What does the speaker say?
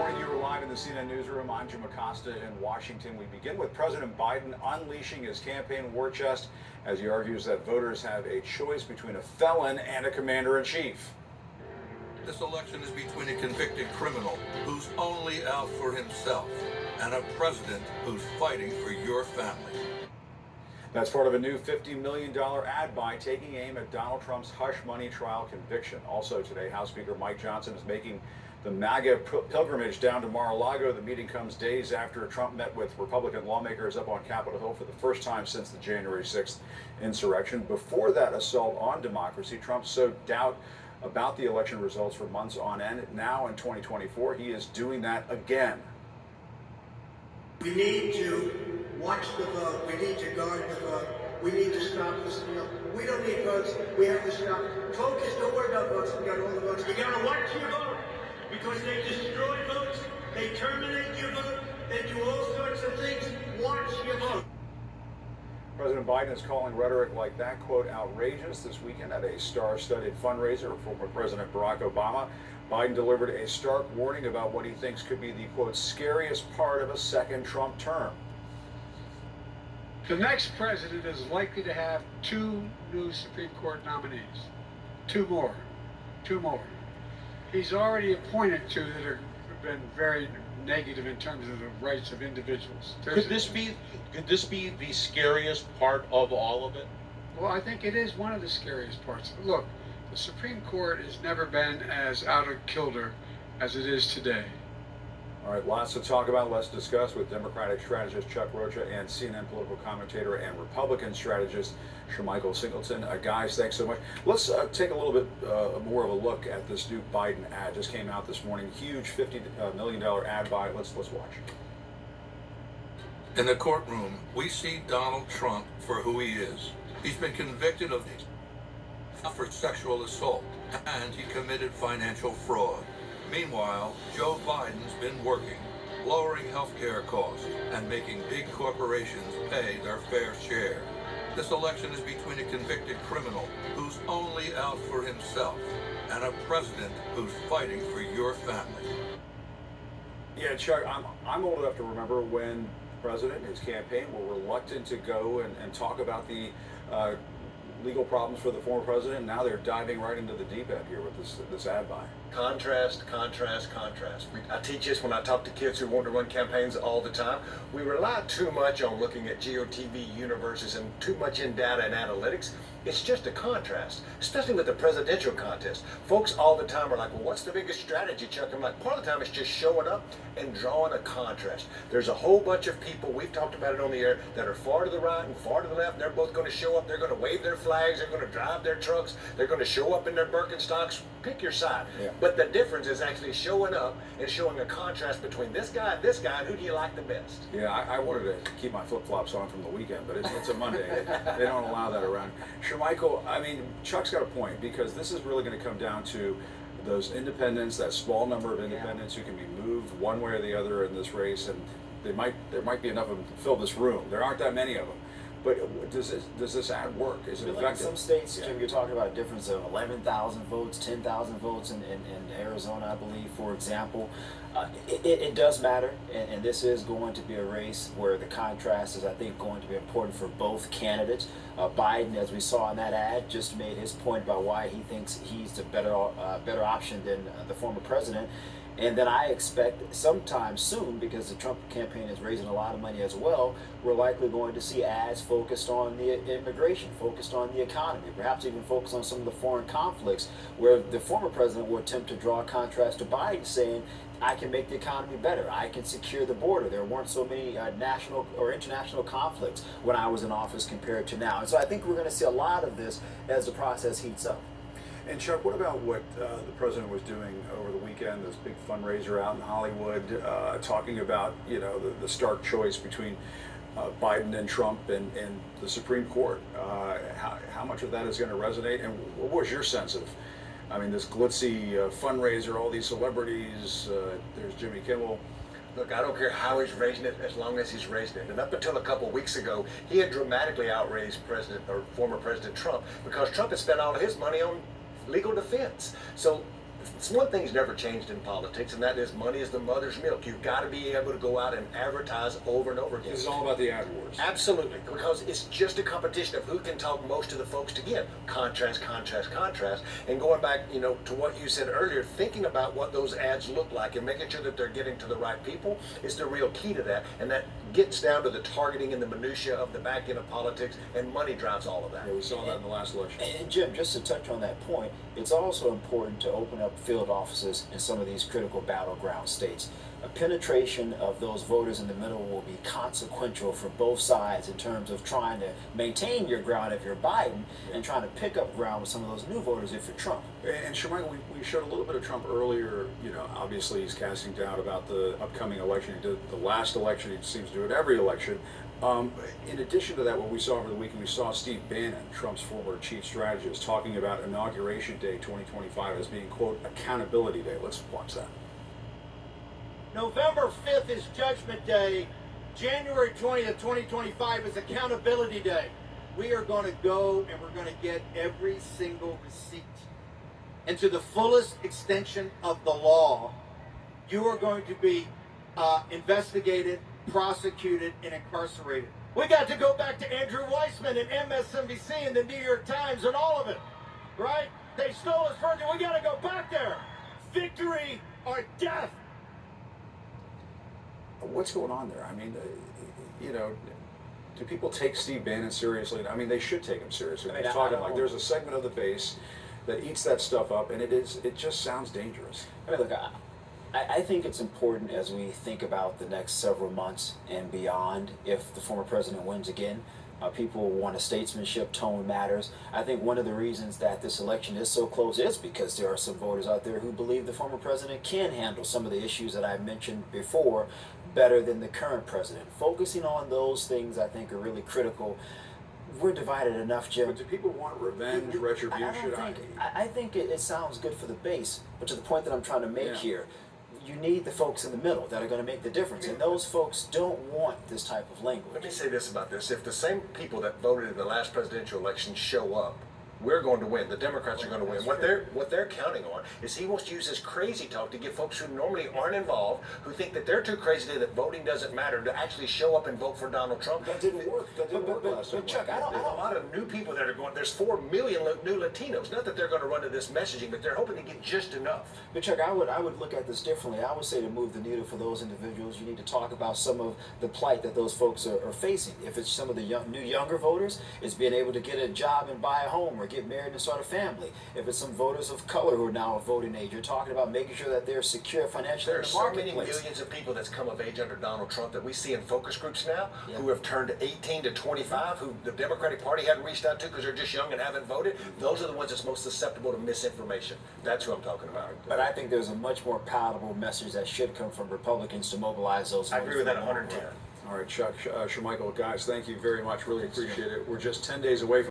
morning. You are live in the CNN newsroom. I'm Jim Acosta in Washington. We begin with President Biden unleashing his campaign war chest as he argues that voters have a choice between a felon and a commander-in-chief. This election is between a convicted criminal who's only out for himself and a president who's fighting for your family. That's part of a new $50 million ad buy taking aim at Donald Trump's hush money trial conviction. Also today, House Speaker Mike Johnson is making the MAGA pilgrimage down to Mar-a-Lago. The meeting comes days after Trump met with Republican lawmakers up on Capitol Hill for the first time since the January 6th insurrection. Before that assault on democracy, Trump sowed doubt about the election results for months on end. Now in 2024, he is doing that again. We need to watch the vote. We need to guard the vote. We need to stop the steal. We don't need votes. We have to stop. Focus, don't worry about votes. We got all the votes. We got to watch your vote because they destroy votes. They terminate your vote. They do all sorts of things. Watch your vote. President Biden is calling rhetoric like that, quote, outrageous this weekend at a star-studded fundraiser for President Barack Obama. Biden delivered a stark warning about what he thinks could be the, quote, scariest part of a second Trump term. The next president is likely to have two new Supreme Court nominees. Two more. He's already appointed two that have been very negative in terms of the rights of individuals. Could this be the scariest part of all of it? Well, I think it is one of the scariest parts. Look, the Supreme Court has never been as out of kilter as it is today. All right, lots to talk about. Let's discuss with Democratic strategist Chuck Rocha and CNN political commentator and Republican strategist Shermichael Singleton. Guys, thanks so much. Let's take a little bit more of a look at this new Biden ad. Just came out this morning. Huge $50 million ad buy. Let's watch. In the courtroom, we see Donald Trump for who he is. He's been convicted of for sexual assault, and he committed financial fraud. Meanwhile, Joe Biden's been working, lowering health care costs and making big corporations pay their fair share. This election is between a convicted criminal who's only out for himself and a president who's fighting for your family. Yeah, Chuck, I'm old enough to remember when the president and his campaign were reluctant to go and talk about the legal problems for the former president. Now they're diving right into the deep end here with this ad buy. Contrast. I teach this when I talk to kids who want to run campaigns all the time. We rely too much on looking at GOTV universes and too much in data and analytics. It's just a contrast, especially with the presidential contest. Folks all the time are like, well, what's the biggest strategy, Chuck? I'm like, part of the time it's just showing up and drawing a contrast. There's a whole bunch of people, we've talked about it on the air, that are far to the right and far to the left. They're both going to show up. They're going to wave their flags. They're going to drive their trucks. They're going to show up in their Birkenstocks. Pick your side. Yeah. But the difference is actually showing up and showing a contrast between this guy and who do you like the best? Yeah, I wanted to keep my flip-flops on from the weekend, but it's a Monday. They don't allow that around. Michael, I mean, Chuck's got a point, because this is really going to come down to those independents, that small number of independents who can be moved one way or the other in this race, and there might be enough of them to fill this room. There aren't that many of them. But does this ad work? Is it effective? Like in some states, Jim, you're talking about a difference of 11,000 votes, 10,000 votes in Arizona, I believe, for example. It does matter, and this is going to be a race where the contrast is, I think, going to be important for both candidates. Biden, as we saw in that ad, just made his point about why he thinks he's the better option than the former president. And then I expect sometime soon, because the Trump campaign is raising a lot of money as well, we're likely going to see ads focused on the immigration, focused on the economy, perhaps even focused on some of the foreign conflicts, where the former president will attempt to draw a contrast to Biden, saying, I can make the economy better. I can secure the border. There weren't so many national or international conflicts when I was in office compared to now. And so I think we're going to see a lot of this as the process heats up. And Chuck, what about what the president was doing over the weekend, this big fundraiser out in Hollywood, talking about, you know, the stark choice between Biden and Trump and the Supreme Court? How much of that is going to resonate? And what was your sense of, I mean, this glitzy fundraiser, all these celebrities, there's Jimmy Kimmel. Look, I don't care how he's raising it, as long as he's raising it. And up until a couple weeks ago, he had dramatically outraised former President Trump, because Trump had spent all of his money on legal defense. So It's one thing's never changed in politics, and that is money is the mother's milk. You've got to be able to go out and advertise over and over again. This is all about the ad wars. Absolutely, because it's just a competition of who can talk most to the folks to get contrast, contrast, contrast. And going back, you know, to what you said earlier, thinking about what those ads look like and making sure that they're getting to the right people is the real key to that. And that gets down to the targeting and the minutia of the back end of politics, and money drives all of that. Yeah, we saw that in the last election. And Jim, just to touch on that point, it's also important to open up field offices in some of these critical battleground states. A penetration of those voters in the middle will be consequential for both sides in terms of trying to maintain your ground if you're Biden and trying to pick up ground with some of those new voters if you're Trump. And Shermichael, we showed a little bit of Trump earlier. You know, obviously he's casting doubt about the upcoming election. He did the last election. He seems to do it every election. In addition to that, what we saw over the weekend, we saw Steve Bannon, Trump's former chief strategist, talking about Inauguration Day 2025 as being, quote, accountability day. Let's watch that. November 5th is Judgment Day. January 20th, 2025 is Accountability Day. We are going to go and we're going to get every single receipt. And to the fullest extension of the law, you are going to be investigated, prosecuted, and incarcerated. We got to go back to Andrew Weissman and MSNBC and the New York Times and all of it, right? They stole us further. We got to go back there. Victory or death. What's going on there? I mean, you know, do people take Steve Bannon seriously? I mean, they should take him seriously. I mean, He's I talking don't- like there's a segment of the base that eats that stuff up, and it just sounds dangerous. I mean, look, I think it's important as we think about the next several months and beyond, if the former president wins again, people want a statesmanship, tone matters. I think one of the reasons that this election is so close is because there are some voters out there who believe the former president can handle some of the issues that I mentioned before better than the current president. Focusing on those things, I think, are really critical. We're divided enough, Jim. But do people want revenge, retribution? I think it sounds good for the base, but to the point that I'm trying to make Yeah. here, you need the folks in the middle that are going to make the difference, and those folks don't want this type of language. Let me say this about this. If the same people that voted in the last presidential election show up, we're going to win. The Democrats are going to win. What they're counting on is he wants to use his crazy talk to get folks who normally aren't involved, who think that they're too crazy today, that voting doesn't matter, to actually show up and vote for Donald Trump. That didn't work. That didn't work last time. But Chuck, I There's a don't. lot of new people that are going. There's 4 million new Latinos. Not that they're going to run to this messaging, but they're hoping to get just enough. But Chuck, I would look at this differently. I would say to move the needle for those individuals, you need to talk about some of the plight that those folks are facing. If it's some of the younger voters, it's being able to get a job and buy a home or get married and start a family. If it's some voters of color who are now of voting age, you're talking about making sure that they're secure financially There in are the so many marketplace. millions of people that's come of age under Donald Trump that we see in focus groups now, Yeah. who have turned 18 to 25, who the Democratic Party hadn't reached out to because they're just young and haven't voted. Those are the ones that's most susceptible to misinformation. That's who I'm talking about. But I think there's a much more palatable message that should come from Republicans to mobilize those I voters. agree with that for the long 110. run. All right, Chuck, Shermichael, guys, thank you very much. Really appreciate it. We're just 10 days away from